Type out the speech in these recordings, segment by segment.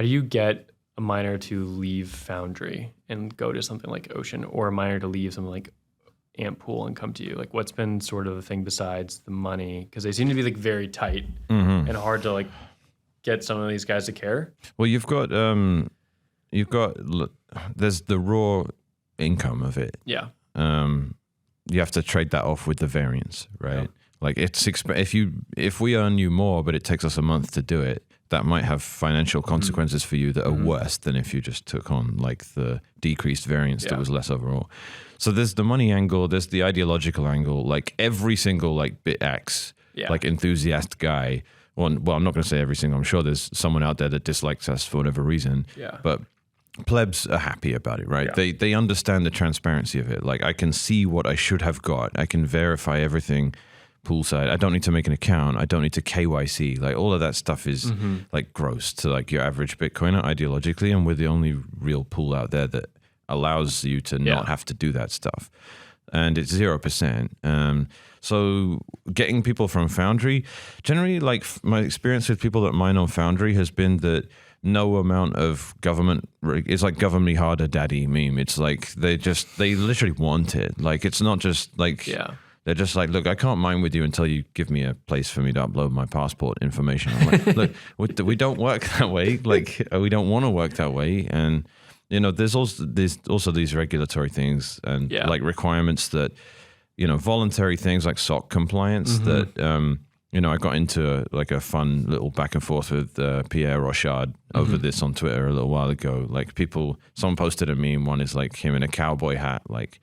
How do you get a miner to leave Foundry and go to something like Ocean, or a miner to leave something like Antpool and come to you? Like, what's been sort of the thing besides the money? Because they seem to be like very tight and hard to like get some of these guys to care. Well, there's the raw income of it. Yeah. You have to trade that off with the variance, right? Yeah. Like if we earn you more, but it takes us a month to do it, that might have financial consequences for you that are worse than if you just took on like the decreased variance that was less overall. So there's the money angle, there's the ideological angle. Like every single like BitX like enthusiast guy. Well, I'm not going to say every single. I'm sure there's someone out there that dislikes us for whatever reason. Yeah. But plebs are happy about it, right? Yeah. They understand the transparency of it. Like I can see what I should have got. I can verify everything poolside. I don't need to make an account. I don't need to KYC. Like all of that stuff is like gross to like your average Bitcoiner ideologically, and we're the only real pool out there that allows you to not have to do that stuff. And it's 0%. So getting people from Foundry, generally, like my experience with people that mine on Foundry has been that no amount of government, it's like govern me harder daddy meme. It's like they literally want it. Like it's not just like, they're just like, look, I can't mine with you until you give me a place for me to upload my passport information. I'm like, look, we don't work that way. Like we don't want to work that way. And you know, there's also these regulatory things and like requirements that, you know, voluntary things like SOC compliance that, you know, I got into like a fun little back and forth with Pierre Rochard over this on Twitter a little while ago. Like someone posted a meme. One is like him in a cowboy hat, like,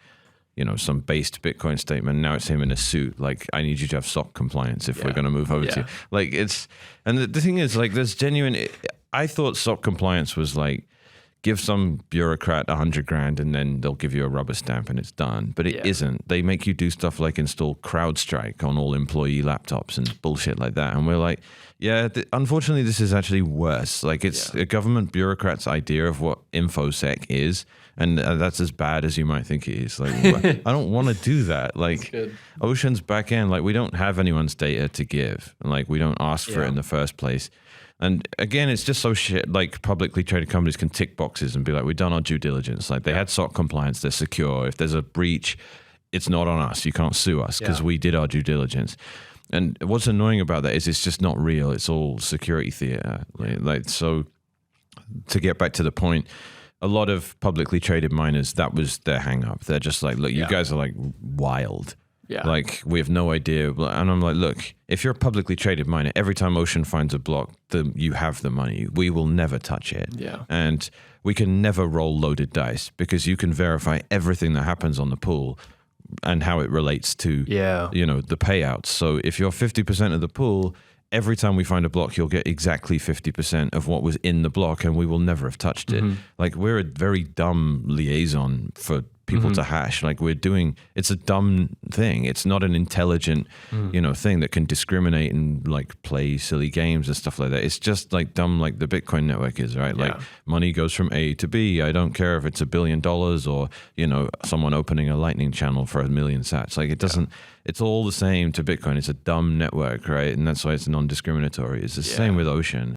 you know, some based Bitcoin statement. Now it's him in a suit. Like, I need you to have SOC compliance if we're going to move over to you. Like and the thing is like, there's I thought SOC compliance was like, give some bureaucrat $100,000 and then they'll give you a rubber stamp and it's done. But it isn't. They make you do stuff like install CrowdStrike on all employee laptops and bullshit like that. And we're like, unfortunately, this is actually worse. Like it's a government bureaucrat's idea of what InfoSec is. And that's as bad as you might think it is. Like, I don't want to do that. Like Ocean's back end, like we don't have anyone's data to give. Like we don't ask for it in the first place. And again, it's just so shit. Like publicly traded companies can tick boxes and be like, we've done our due diligence. Like they had SOC compliance, they're secure. If there's a breach, it's not on us. You can't sue us because we did our due diligence. And what's annoying about that is it's just not real. It's all security theater. Like so, to get back to the point, a lot of publicly traded miners, that was their hang up. They're just like, look, you guys are like wild. Yeah. Like we have no idea. And I'm like, look, if you're a publicly traded miner, every time Ocean finds a block, you have the money. We will never touch it. Yeah. And we can never roll loaded dice because you can verify everything that happens on the pool and how it relates to, you know, the payouts. So if you're 50% of the pool, every time we find a block, you'll get exactly 50% of what was in the block and we will never have touched it. Like we're a very dumb liaison for people to hash. Like it's a dumb thing. It's not an intelligent, you know, thing that can discriminate and like play silly games and stuff like that. It's just like dumb, like the Bitcoin network is, right? Like money goes from A to B. I don't care if it's $1 billion or, you know, someone opening a lightning channel for 1 million sats. Like it doesn't, it's all the same to Bitcoin. It's a dumb network, right? And that's why it's non-discriminatory. It's the same with Ocean.